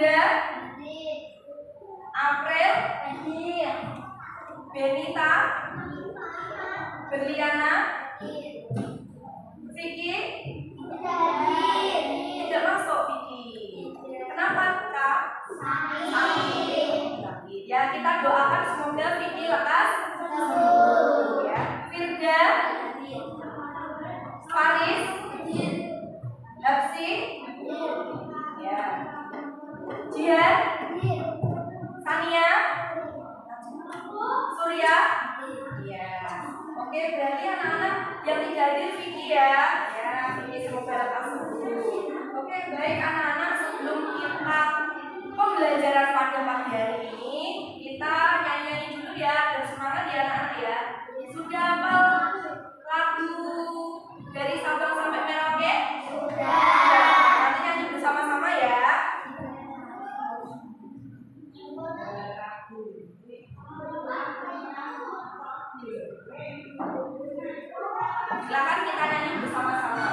Indra, April, Benita, Berliana, Vicky, tidak masuk Vicky. Kenapa Kak? Sakit. Ya, kita doakan semoga Vicky lekas sembuh ya. Firda, Faris, Hapsi, ya. Jihan, Sania, Surya, ya. Oke, berarti anak-anak yang tidak hadir Vicky ya. Ya, Vicky semoga lekas sembuh. Oke, baik anak-anak, sebelum kita pembelajaran pada pagi hari ini, kita nyanyi-nyanyi dulu ya, dan semangat ya anak-anak ya. Sudah hafal lagu dari Sabang sampai Merauke? Sudah. Nanti nyanyi bersama-sama ya. Silakan kita nyanyi bersama-sama.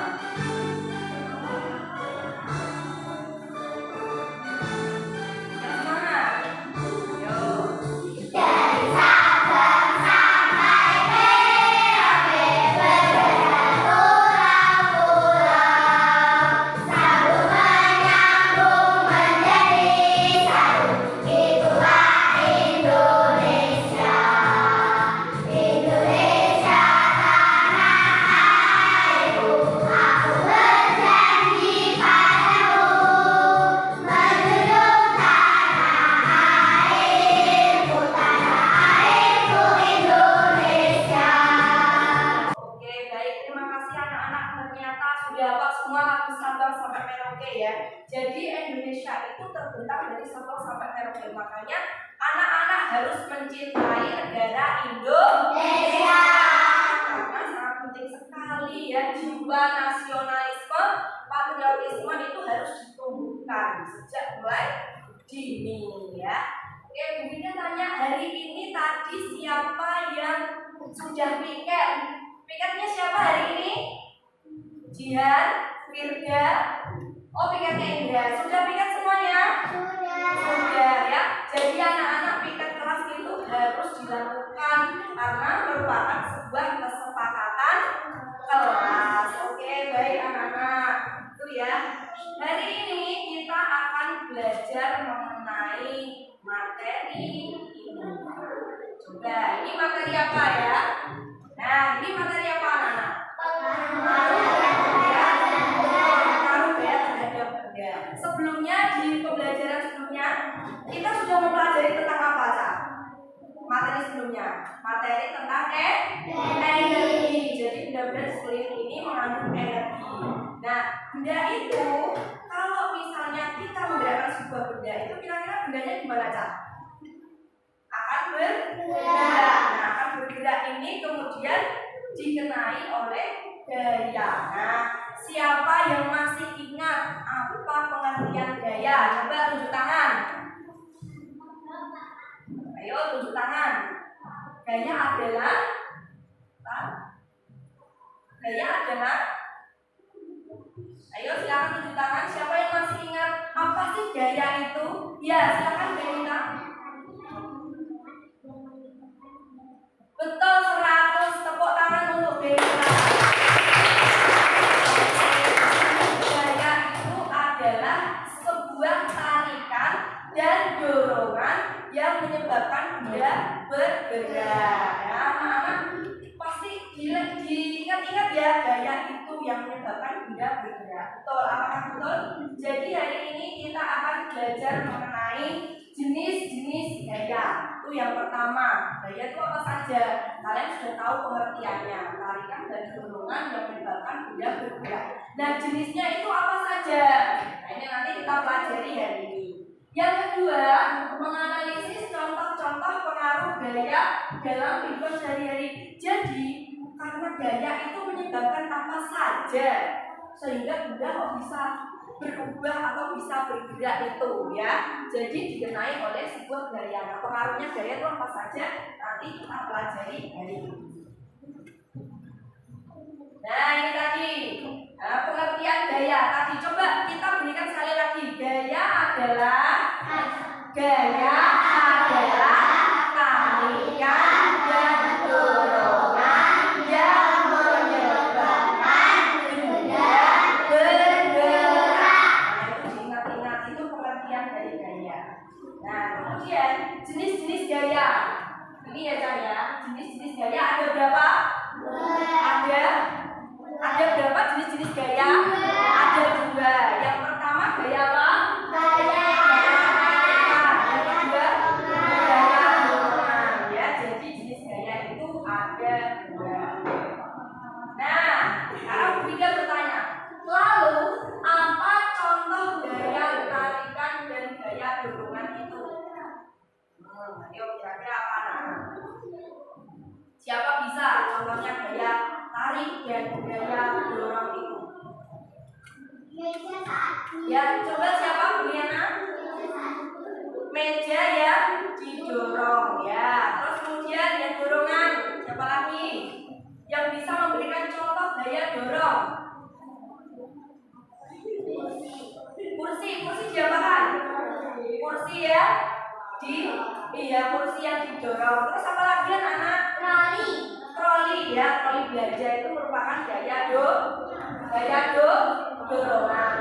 Jadi Indonesia itu terbentang dari Sabang sampai Merauke. Makanya anak-anak harus mencintai negara Indonesia. Karena sangat penting sekali ya, jiwa nasionalisme, patriotisme itu harus ditumbuhkan sejak mulai dini ya. Oke, Bunda tanya hari ini tadi siapa yang sudah piket? Piketnya siapa hari ini? Jihan, Firda. Oh, piketnya Indra. Sudah piket semuanya? Sudah ya. Jadi anak-anak piket kelas itu harus dilakukan karena merupakan sebuah kesepakatan kelas. Oke, baik anak-anak. Itu ya. Hari ini kita akan belajar mengenai materi ini. Coba, ini materi apa ya? Nah, ini materi apa anak-anak? Sebelumnya di pembelajaran sebelumnya kita sudah mempelajari tentang apa Cak? Materi sebelumnya, materi tentang energi. Jadi benda-benda di sekeliling ini mengandung energi. Nah, benda itu kalau misalnya kita menggerakkan sebuah benda itu kira-kira bendanya gimana Cak? Akan bergerak. Nah, akan bergerak ini kemudian dikenai oleh gaya. Nah, siapa yang masih ingat apa pengertian gaya? Coba tunjuk tangan. Ayo tunjuk tangan. Gaya adalah Ayo silakan tunjuk tangan. Siapa yang masih ingat apa sih gaya itu? Ya, silakan Benita. Betul 100. Tepuk tangan untuk Benita. Dan dorongan yang menyebabkan benda bergerak. Ya, anak-anak pasti diingat-ingat ya, gaya itu yang menyebabkan benda bergerak. Betul, apakah betul? Jadi hari ini kita akan belajar mengenai jenis-jenis gaya. Itu yang pertama. Gaya itu apa saja? Kalian sudah tahu pengertiannya. Tarikan dan dorongan yang menyebabkan benda bergerak. Nah, jenisnya itu apa saja? Nah, ini nanti kita pelajari hari ini. Yang kedua, menganalisis contoh-contoh pengaruh gaya dalam kehidupan sehari-hari. Jadi, karena gaya itu menyebabkan apa saja, sehingga benda kok bisa berubah atau bisa bergerak itu ya. Jadi dikenai oleh sebuah gaya. Nah, pengaruhnya gaya itu apa saja? Nanti kita pelajari hari ini. Nah, ini tadi pengertian gaya. Tadi coba kita berikan sekali lagi. Gaya adalah Ya, coba siapa Bu Yana? Meja yang didorong ya. Terus kemudian yang dorongan, siapa lagi? Yang bisa memberikan contoh gaya dorong. Kursi diapakan? Kursi ya kursi yang didorong. Terus apa lagi anak-anak? Troli ya, troli belanja itu merupakan gaya dorongan.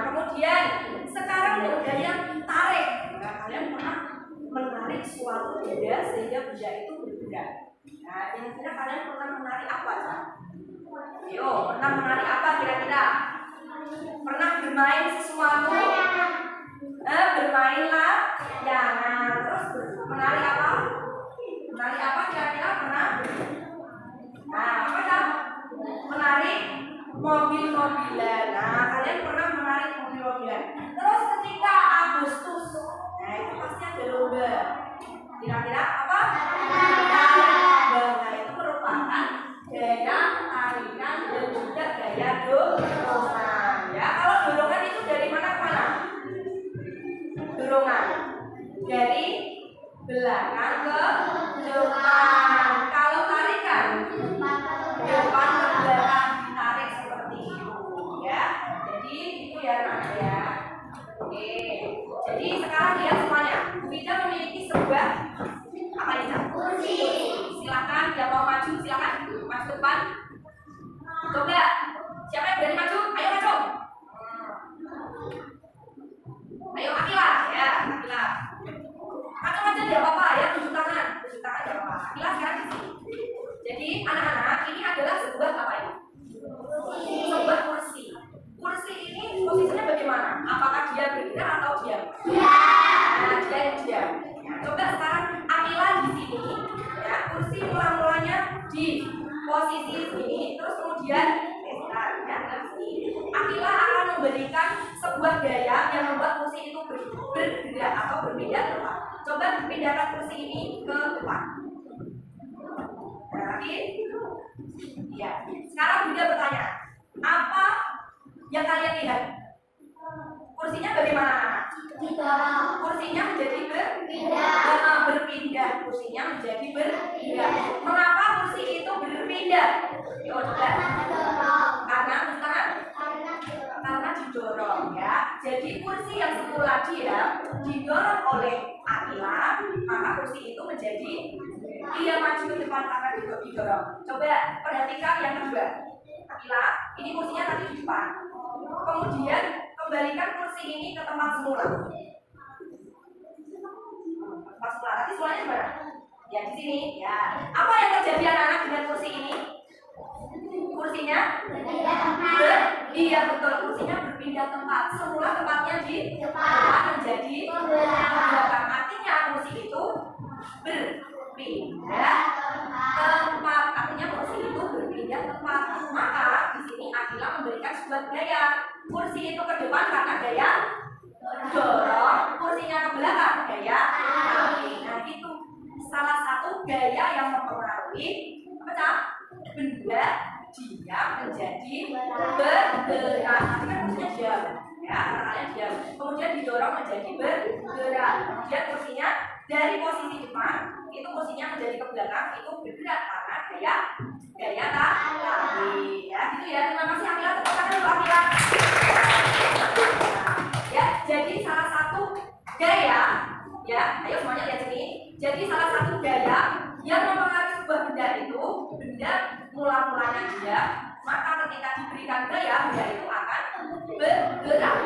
Kemudian sekarang gaya tarik. Nah, kalian pernah menarik suatu benda sehingga benda itu bergerak. Nah, kira-kira kalian pernah menarik apa? Ayo, pernah menarik apa kira-kira? Pernah bermain sesuatu? Bermain layangan. Terus menarik apa? Menarik apa kira-kira pernah? Nah, apa kan? Menarik mobil-mobilan. Nah, kalian pernah menarik mobil-mobilan. Terus ketika Agustus, nah itu pasti ada lomba. Kira-kira apa? Lomba. Nah, itu merupakan gaya tarikan dan juga gaya dorongan. Ya, kalau dorongan itu dari mana ke mana? Dorongan dari belakang ke depan. Kalau tarikan depan ke belakang ditarik seperti itu ya. Jadi itu ya anak ya. Oke. Jadi sekarang lihat semuanya. Kita memiliki sebuah apa ini? Kursi. Silakan yang mau maju silakan maju depan. Coba siapa yang berani maju? Ayo maju. Ayo Akila ya, Akila. Maju aja tidak apa-apa ya, tunjuk tangan tidak apa-apa. Akila sekarang di sini. Jadi anak-anak ini adalah sebuah apa ini? Sebuah kursi. Kursi ini posisinya bagaimana? Apakah dia bergerak atau diam? Nah, dia diam. Nah, coba sekarang Akila di sini. Ya, kursi mula-mulanya di posisi sini, terus kemudian Akila akan memberikan sebuah gaya yang membuat kursi itu bergerak atau berpindah ke depan. Coba pindahkan kursi ini ke depan. Nah, lagi. Ya. Sekarang Bunda bertanya, apa yang kalian lihat? Kursinya bagaimana? Kursinya menjadi berpindah. Kursinya menjadi berpindah. Mengapa kursi itu berpindah? Karena didorong ya. Jadi kursi yang semula dia didorong oleh Akila, maka kursi itu menjadi dia maju ke depan karena didorong. Coba perhatikan yang kedua. Akila, ini kursinya tadi di depan. Kemudian kembalikan kursi ini ke tempat semula. Tempat semula. Tadi semulanya di mana? Ya di sini. Ya. Apa yang terjadi anak-anak dengan kursi ini? Kursinya iya betul, kursinya berpindah tempat. Semula tempatnya di depan menjadi belakang. Artinya kursi itu berpindah tempat. Artinya kursi itu berpindah tempat. Maka di sini Akila memberikan sebuah gaya. Kursi itu ke depan karena gaya dorong, kursinya ke belakang gaya tarik. Nah itu salah satu gaya yang mempengaruhi benda diam menjadi bergerak. Tapi kan kursinya diam ya, karena kalian diam. Kemudian didorong menjadi bergerak. Kemudian kursinya dari posisi depan itu kursinya menjadi ke belakang itu bergerak karena gaya tarik. Ya gitu ya. Terima kasih Akila, tepuk tangan dulu Akila. Ya, jadi salah satu gaya ya, ayo semuanya lihat sini. Jadi salah satu gaya yang mempengaruhi sebuah benda itu, benda mula-mulanya dia, maka ketika diberikan gaya, benda itu akan bergerak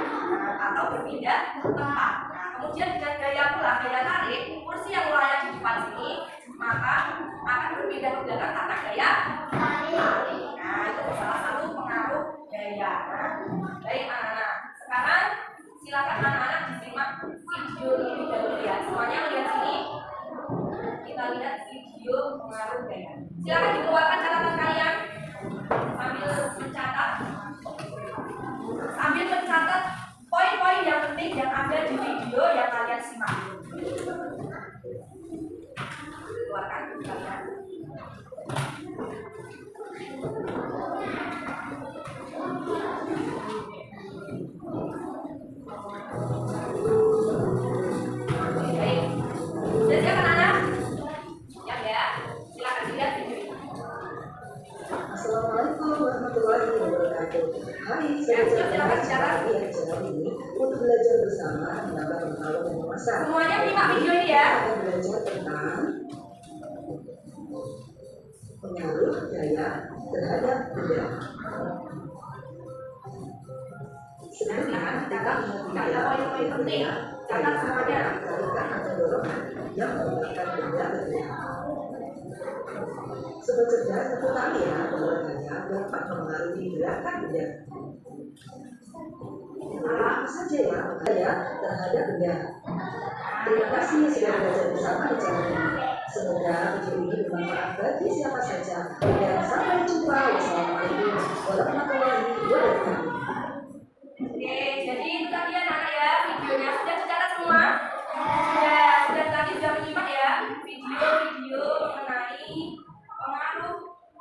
atau berpindah tempat. Nah, kemudian dengan gaya pula, gaya tarik, kursi yang mulanya di depan sini, maka akan berpindah ke belakang karena gaya tarik. Nah, itu salah satu pengaruh gaya. Nah, baik anak-anak. Sekarang silakan anak-anak disimak video lebih dahulu ya. Semuanya lihat sini. Kita lihat video pengaruh gaya. Silakan dikeluarkan catatan kalian sambil mencatat poin-poin yang penting yang ada di video yang kalian simak. Keluarkan kalian. bersama menambah pengetahuan dan memasak. Semuanya nyimak video ini ya. Kita belajar tentang pengaruh gaya terhadap benda. Nah, kata poin-poin penting, catat semuanya. Tarikan atau dorongan yang menyebabkan benda bergerak. Sobat cerdas, ketahui ya bahwa gaya dapat mempengaruhi gerakan benda. Apa saja ya gaya terhadap benda. Terima kasih sudah belajar bersama di channel ini. Semoga video ini bermanfaat bagi siapa saja. Dan sampai jumpa. Wassalamualaikum warahmatullahi wabarakatuh. Oke, jadi itu tadi anak-anak ya videonya sudah dicatat semua. Sudah tadi sudah menyimak ya video-video mengenai pengaruh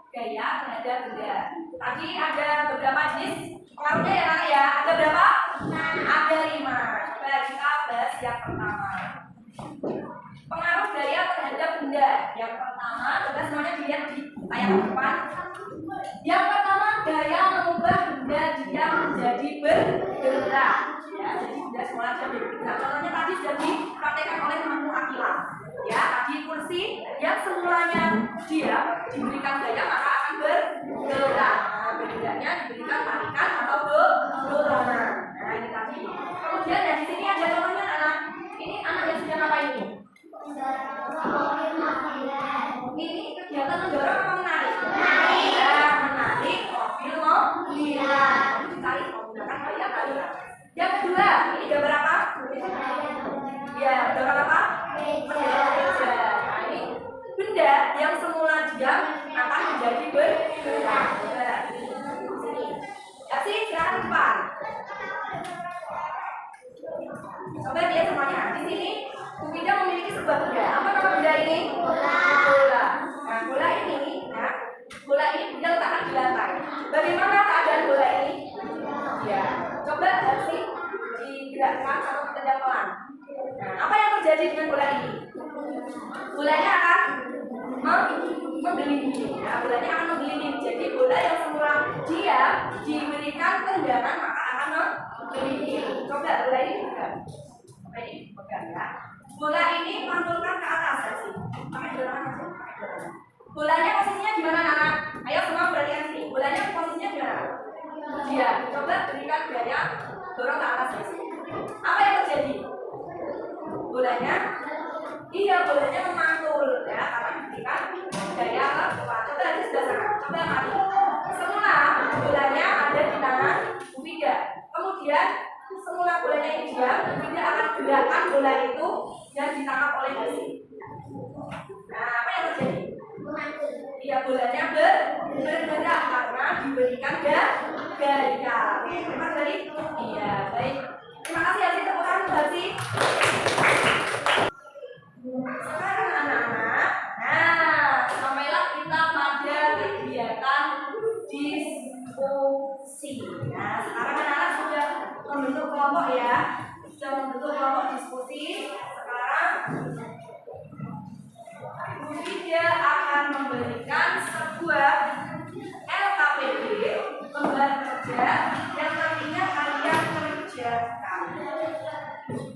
gaya terhadap benda. Tadi ada beberapa jenis pengaruhnya ya anak ya. Ada berapa? Ada 5. Coba kita bahas yang pertama. Pengaruh gaya terhadap benda. Yang pertama, coba semuanya dilihat di layar depan. Yang pertama, gaya mengubah benda dia menjadi bergerak. Ya, jadi benda semula jadi bergerak. Contohnya tadi sudah dipraktekkan oleh temanmu Akila. Ya, tadi kursi yang semulanya diam diberikan gaya maka akan bergerak. Nah, bedanya diberikan tarikan atau dorongan. Nah, ini tadi. Kemudian di sini ada contohnya anak. Ini anak yang sudah ngapain ini? Ini kegiatan mendorong atau menarik? Menarik mobil ditarik menggunakan gaya tarikan. Yang kedua, ini gambar apa? Ya, gambar apa? Meja. Nah, ini benda yang semula diam akan menjadi bergerak. Ya sih, silakan depan. Coba lihat semuanya. Di sini Bu Vida memiliki sebuah benda. Apa nama benda ini? Bola. Nah, bola ini Vida letakkan di lantai. Bagaimana keadaan bola ini? Ya, coba harus digerakkan atau ditendang pelan. Nah, apa yang terjadi dengan bola ini? Bolanya akan menggelinding. Nah, bolanya akan menggelinding. Jadi bola yang semula dia diberikan tendangan maka akan menggelinding. Coba bola ini pegang. Ini pegang ya. Bola ini pantulkan ke atas ya sih. Pakai dorongan aja. Bolanya posisinya di mana anak? Ayo semua perhatikan sini. Bolanya posisinya di mana? Dia. Coba berikan gaya dorong ke atas ya sih. Apa yang terjadi? Bolanya memantul ya karena diberikan gaya ke bawah. Coba di sebelah sana. Coba mati. Semula bolanya ada di tangan Bu Vida. Kemudian semula bolanya ini diam, Bu Vida akan gerakan bola itu dan ditangkap oleh besi. Nah, apa yang terjadi? Dia bolanya bergerak karena diberikan gaya. Oke, terima kasih. Iya, baik. Terima kasih Haji, tepuk tangan Haji. Sekarang anak-anak, sampailah kita pada kegiatan diskusi. Nah, sekarang anak-anak sudah membentuk kelompok ya, sudah membentuk kelompok diskusi. Sekarang Bu Vida akan memberikan sebuah LKPD, lembar kerja yang nantinya kalian kerjakan.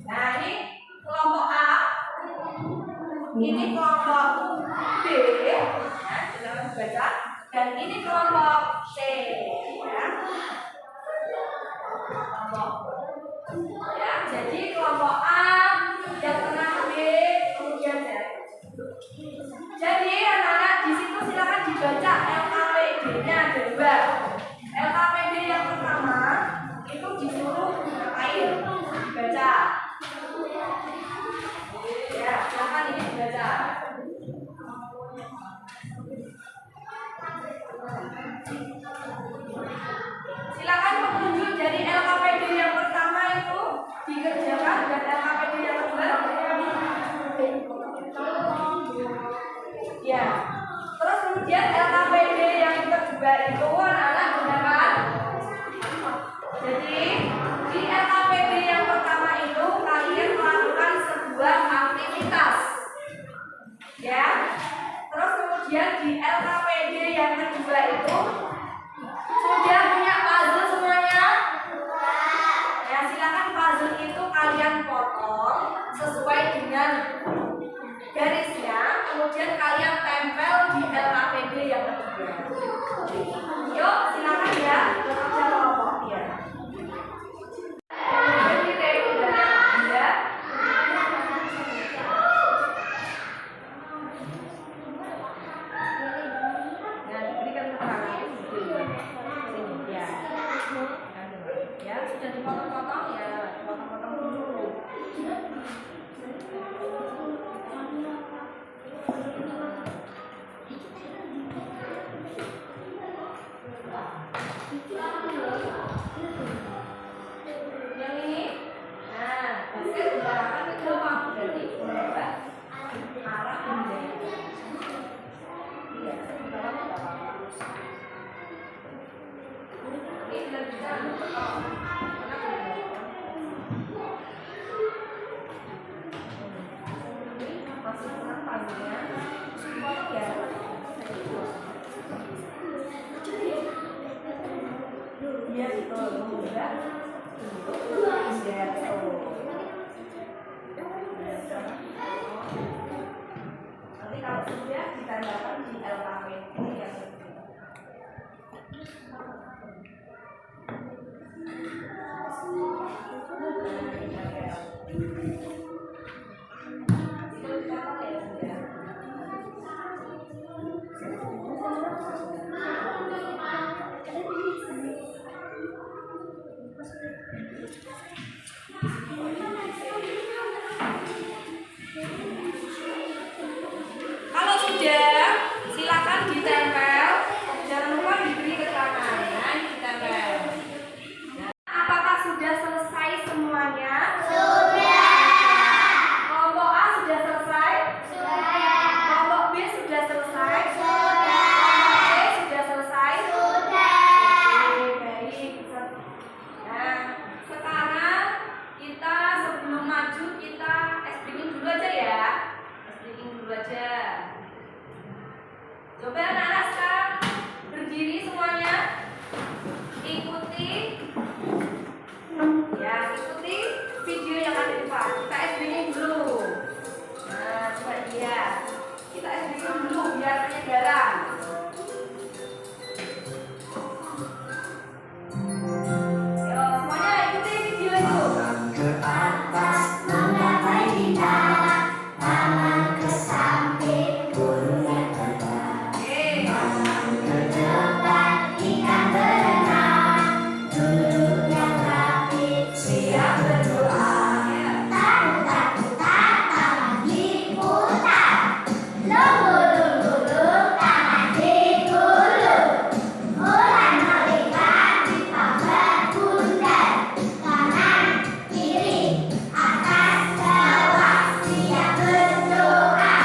Nah, ini kelompok A, ini kelompok B, ya, silakan baca, dan ini kelompok C, ya. Ya, jadi kelompok A yang tengah B, kemudian C. Jadi anak-anak di situ silakan dibaca LKPD-nya ada 2. LKPD yang pertama itu disuruh ngapain? Dibaca. Ya, silakan ini dibaca. Silakan petunjuk dari LKPD yang pertama itu dikerjakan dan LKPD yang kedua. Ya. Terus kemudian LKPD yang kedua itu anak-anak gunakan. Jadi di LKPD yang pertama itu kalian melakukan sebuah aktivitas. Ya. Terus kemudian di LKPD yang kedua itu sudah punya puzzle semuanya? Ya, silakan puzzle itu kalian Ya, sudah dipotong-potong ya, dipotong-potong dulu. Yang ini, nah, basket diarahkan ke bawah dari membuat arah bendera. Iya, di bawahnya nggak apa-apa. Ini sudah bisa dipotong. Masih kurang panjangnya, dipotong ya. Iya, itu membuat nanti kalau sudah ditambahkan di LKP ini yang kalau sudah, silakan ditempel. Jangan lupa diberi keterangan. Nah, ini ditempel. Nah, apakah sudah selesai semuanya? Sudah. Kelompok A sudah selesai? Sudah. Kelompok B sudah selesai? Sudah. Kelompok C sudah selesai? Sudah. Oke, baik. Nah, sekarang kita sebelum maju kita explaining dulu aja ya. Explaining dulu aja. Coba anak-anak sekarang berdiri semuanya. Ikuti. Ya, ikuti video yang ada di depan. Kita explaining dulu. Nah, coba lihat. Kita explaining dulu biar penyegaran. Yo, semuanya ikuti video itu. Ke atas menggapai bintang, tangan ke samping burungnya terbang, Oke. ke depan ikan berenang, duduk yang rapi siap berdoa. Tarik-tarik tangan diputar, lembut-lembut tangan digulung, mulai melingkar di pangkat bundar, kanan kiri atas bawah siap berdoa.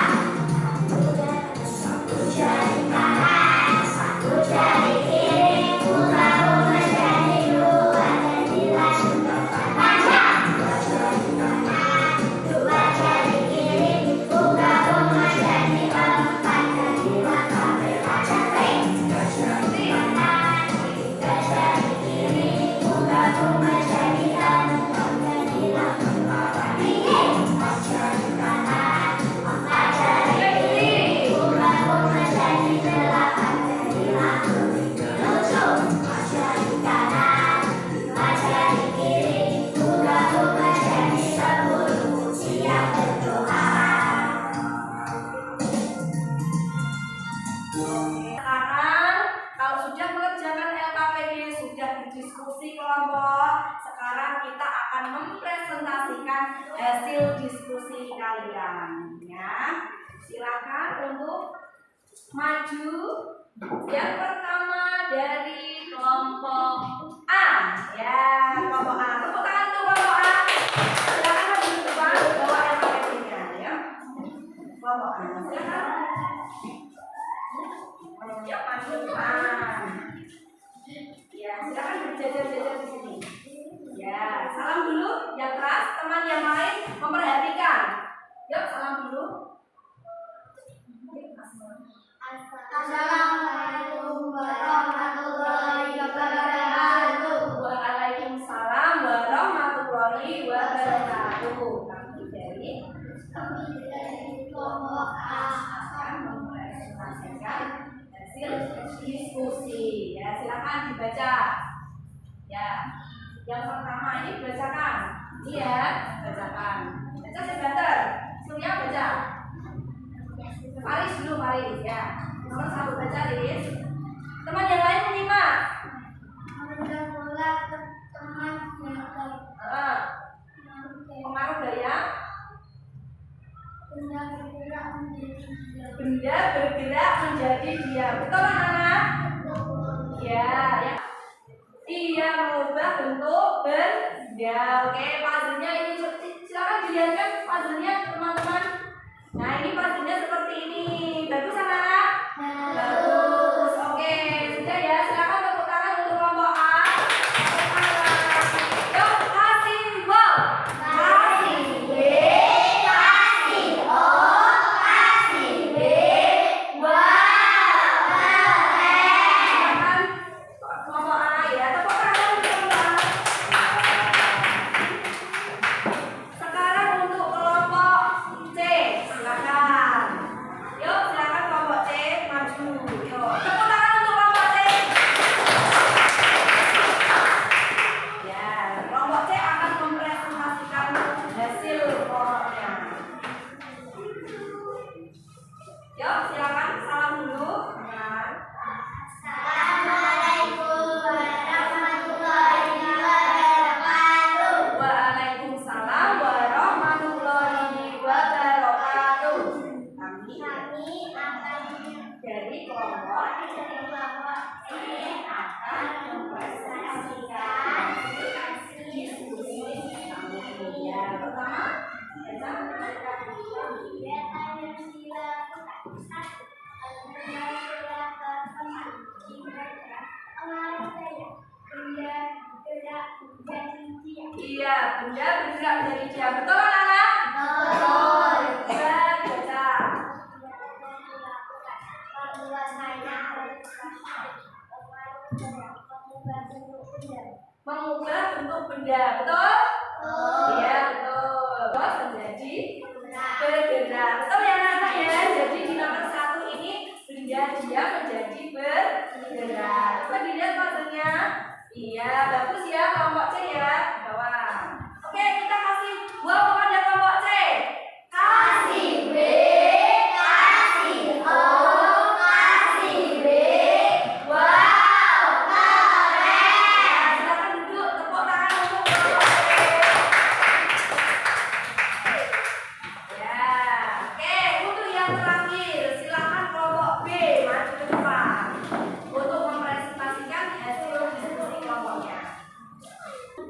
Satu jari kanan, satu jari kiri, bunga-bunga jadi dua, jadilah jembatan panjang. Dua jari kanan, dua jari kiri, bunga-bunga jadi empat, jadilah kamera cantik. Tiga jari kanan, tiga jari kiri, bunga-bunga jadi empat, jadilah menara dingin. Empat jari kanan, empat jari kiri, bunga-bunga jadi delapan, jadilah berpikir lucu. Empat jari kanan, empat jari kiri, bunga-bunga jadi 10, siap berdoa. Sekarang kalau sudah mengerjakan LKPD, sudah berdiskusi kelompok, sekarang kita akan mempresentasikan hasil diskusi kalian ya. Silakan untuk maju. Yang pertama dari kelompok A ya, kelompok A. Tepuk tangan untuk kelompok A. Silakan maju ke depan bawa LKPD-nya ya. Kelompok A. Silakan. Ya, maju depan. Ya, silakan berjajar-jajar di sini. Ya, salam dulu yang keras, teman yang lain memperhatikan. Yuk, salam dulu. Assalamualaikum warahmatullahi wabarakatuh. Waalaikumsalam warahmatullahi wabarakatuh. Kami dari Kelompok A akan mempresentasikan hasil diskusi. Ya, silakan dibaca. Ya, yang pertama ini dibacakan. Lihat, bacakan. Baca sebentar. Surya baca. Faris dulu, Faris ya. Nomor 1 baca, Riz. Teman yang lain menyimak. mula-mula teman menjadi diam. Betul anak-anak? Ya, ya. Iya, mengubah bentuk benda. Oke, puzzle-nya ini silakan dilihatkan puzzle-nya teman-teman. Nah, ini puzzle-nya seperti ini. Bagus anak-anak? Bagus. Oke, sudah ya. Silakan tepuk tangan untuk kelompok A. Yuk, kasih wow. Kasih B, kasih O, kasih B. Wow, keren. Silakan kelompok A ya. Tepuk tangan untuk kelompok A. Sekarang untuk kelompok C, silakan. Yuk, silakan kelompok C maju. Yuk, tepuk tangan untuk kelompok C. Ya, kelompok C akan mempresentasikan hasil kelompoknya. Yuk, silakan salam dulu. Assalamualaikum warahmatullahi wabarakatuh. Waalaikumsalam warahmatullahi wabarakatuh. Kami Kami akan dari kelompok akan mempresentasikan diskusi ya pertama iya benda bergerak dari dia. Betul anak-anak? Betul. Baca. Mengubah bentuk benda. Betul? Iya betul. Terus menjadi bergerak. Betul ya anak-anak ya. Jadi di nomor 1 ini benda dia menjadi bergerak. Coba dilihat puzzle-nya. Iya bagus ya kelompok C ya. Bawah. Oke kita kasih wow kepada kelompok C. Kasih B, kasih O, kasih B. Wow, keren. Silakan duduk, tepuk tangan untuk kelompok C. Ya, oke untuk yang terakhir silakan kelompok B maju ke depan untuk mempresentasikan hasil diskusi kelompoknya.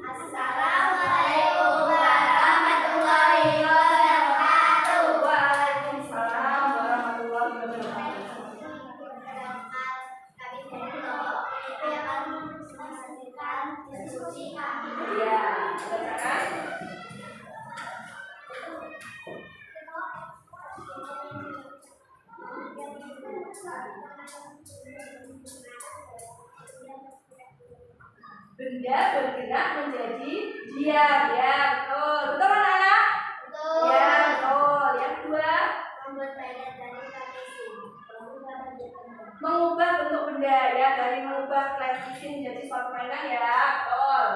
Assalamualaikum warahmatullahi wabarakatuh. Waalaikumsalam warahmatullahi wabarakatuh. Kami dari kelompok itu yang akan mempresentasikan diskusi kami. Iya, bacakan. Benda bergerak menjadi diam ya, betul. Betul anak-anak? Betul. Ya, betul. Yang kedua, Membuat banyak dari kondisi. Mengubah bentuk benda. mengubah bentuk benda ya, dari mengubah plastik menjadi suatu mainan ya, betul.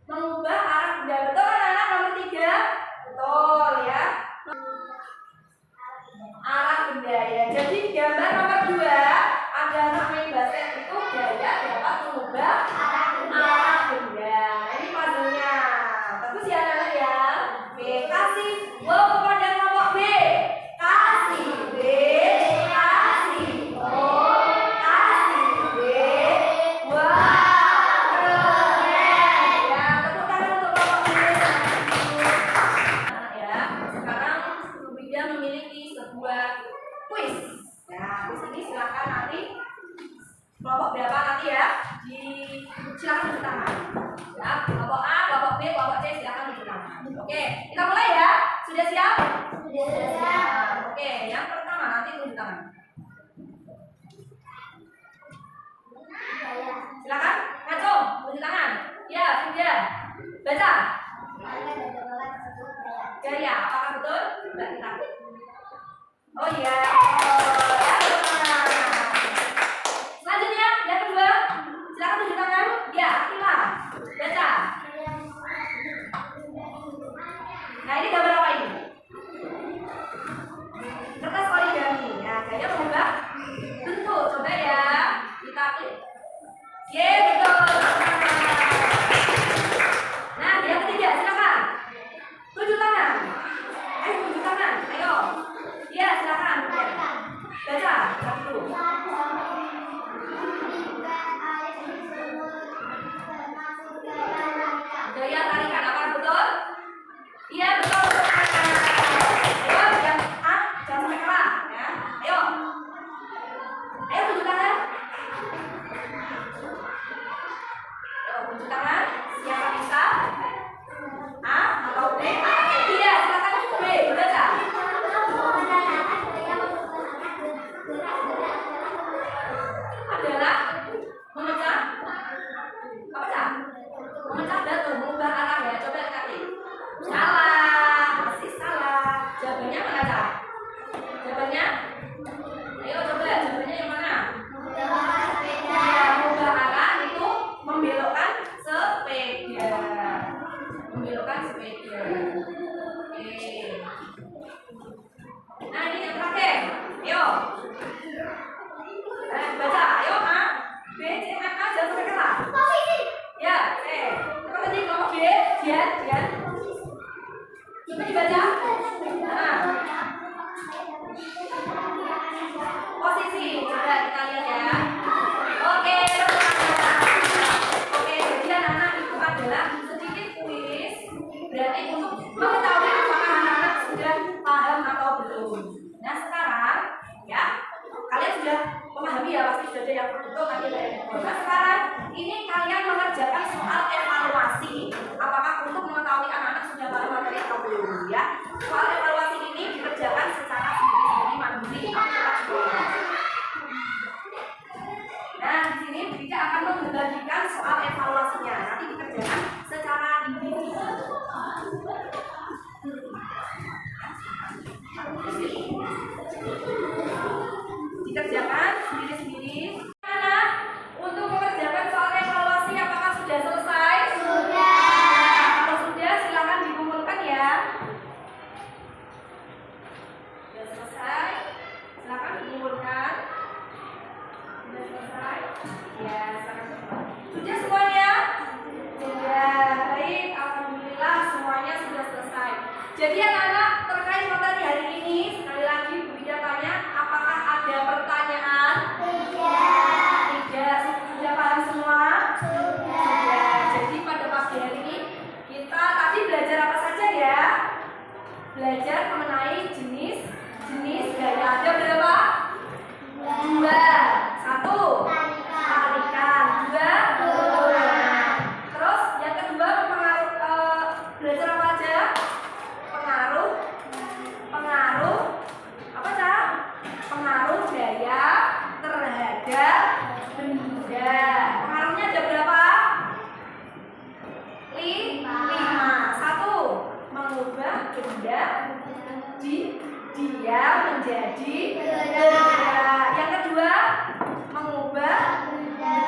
Mengubah arah benda, betul anak-anak? Nomor 3, betul ya. Arah benda ya. Jadi di gambar nomor 2 ada anak main basket itu gaya dapat mengubah Arah benda. arah benda. Ini puzzle-nya. Bagus ya anak-anak ya. Oke, kasih wow kepada kelompok B. Kasih B, kasih O, kasih B. Wow, keren. Ya, tepuk tangan untuk kelompok B. Ya, sekarang Bu Widya memiliki sebuah kuis. Nah, kuis ini silakan nanti kelompok berapa nanti ya? Silakan tunjuk tangan. Ya, kelompok A, kelompok B, kelompok C silakan tunjuk tangan. Oke, kita mulai ya. Sudah siap? Sudah siap. Oke, yang pertama nanti tunjuk tangan. Silakan, ngacung, tunjuk tangan. Ya, sudah. Baca. Gaya, apakah betul? Mbak Tita. Oh iya. Selanjutnya, yang kedua. Silakan tunjuk tangan. Ya, Akila. Baca. Nah, ini gambar apa ini? Tunjuk tangan. Siapa bisa? A atau B? Iya, silakan B. Baca. Adalah memecah apa cak? Memecah batu, mengubah arah ya. Coba nanti. Salah, masih salah. Jawabannya mana cak? Jawabannya? Ayo coba jawabannya yang mana? Ya, mengubah arah itu membelokkan sepeda. Membelokkan sepeda. Oke. Nah ini yang terakhir. Ayo. Baca, ayo A, B, C, A, jangan sampai kalah. Ya, apa tadi kelompok B? Dian. Coba dibaca. Nah. Posisi, coba kita lihat ya. Oke, oke, jadi anak-anak itu adalah sedikit kuis. Berarti untuk mengetahui apakah anak-anak sudah paham atau belum. Nah sekarang, ya, kalian sudah memahami ya, pasti sudah ada yang betul tadi ada yang betul. Nah sekarang ini kalian mengerjakan soal evaluasi apakah untuk mengetahui anak-anak sudah paham materi atau belum ya. Soal evaluasi ini dikerjakan secara sendiri-sendiri mandiri atau nah di sini kita akan membagikan soal evaluasinya, nanti dikerjakan secara individu. Dikerjakan sendiri-sendiri. Anak, untuk mengerjakan soal evaluasi apakah sudah selesai? Sudah. Kalau sudah silakan dikumpulkan ya. Sudah selesai. Silakan dikumpulkan. Sudah selesai. Ya, silakan. Sudah semuanya? Sudah. Baik, alhamdulillah semuanya sudah selesai. Jadi anak-anak terkait materi hari ini sekali lagi Bu Ida tanya apakah ada pertanyaan? Tidak. Sudah paham semua? Sudah. Jadi pada pagi hari ini kita tadi belajar apa saja ya? Belajar mengenai jenis gaya. Ada berapa? 2. 1. Tarikan. 2. Dorongan. Terus yang kedua belajar apa aja? Pengaruh apa cak? Pengaruh gaya terhadap benda. Pengaruhnya ada berapa? 5. 1. Mengubah benda dia menjadi benda. Yang kedua, mengubah benda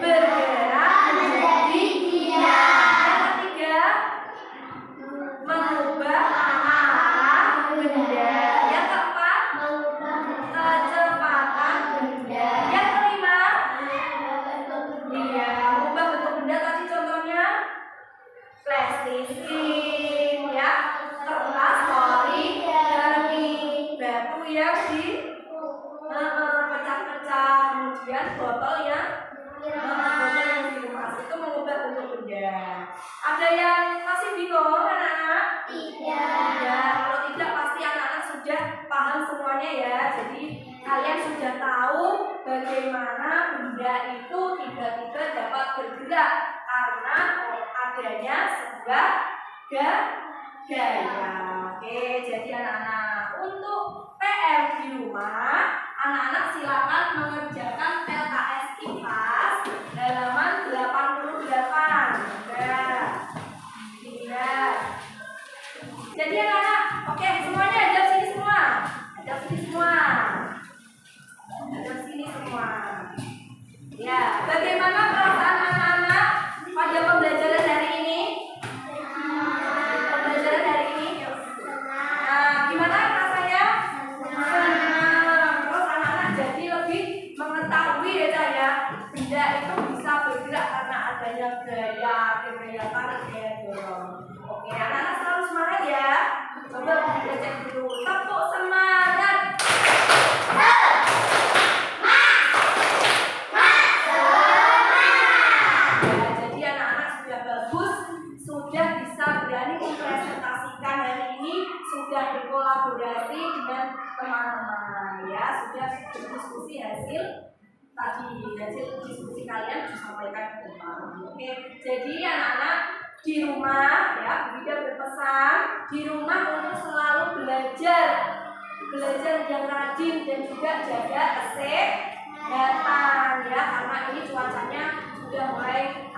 bergerak menjadi dia. Yang ketiga, mengubah arah benda. Yang keempat, kecepatan benda. Yang kelima, mengubah bentuk benda. Tadi contohnya plastiskin ya, kertas poligami, batu yang pecah-pecah, kemudian botol yang diremas itu mengubah bentuk benda. Ada yang masih bingung anak-anak? Tidak. Kalau tidak pasti anak-anak sudah paham semuanya ya. Jadi kalian sudah tahu bagaimana benda itu tiba-tiba dapat bergerak karena adanya sebuah gaya. Oke, jadi anak-anak untuk PR di rumah, anak-anak silakan mengerjakan LKS IPAS halaman 88. Lihat. Jadi anak-anak, oke semuanya ada sini semua. Ada sini semua. Ada sini semua. Ya, bagaimana perasaan anak-anak pada pembelajaran hari ini? Pembelajaran hari ini? Nah, gimana rasanya? Senang. Terus anak-anak jadi lebih mengetahui ya, benda itu bisa bergerak karena adanya gaya tarik, gaya dorong. Oke, anak-anak selalu semangat ya. Coba kita cek dulu. Tepuk semangat. Jadi anak-anak sudah bagus, sudah bisa berani mempresentasikan hari ini, sudah berkolaborasi dengan teman-teman ya, sudah berdiskusi hasil diskusi kalian disampaikan ke depan. Oke, jadi anak-anak di rumah ya, Bu Ida berpesan di rumah untuk selalu belajar yang rajin dan juga jaga kesehatan ya, karena ini cuacanya sudah mulai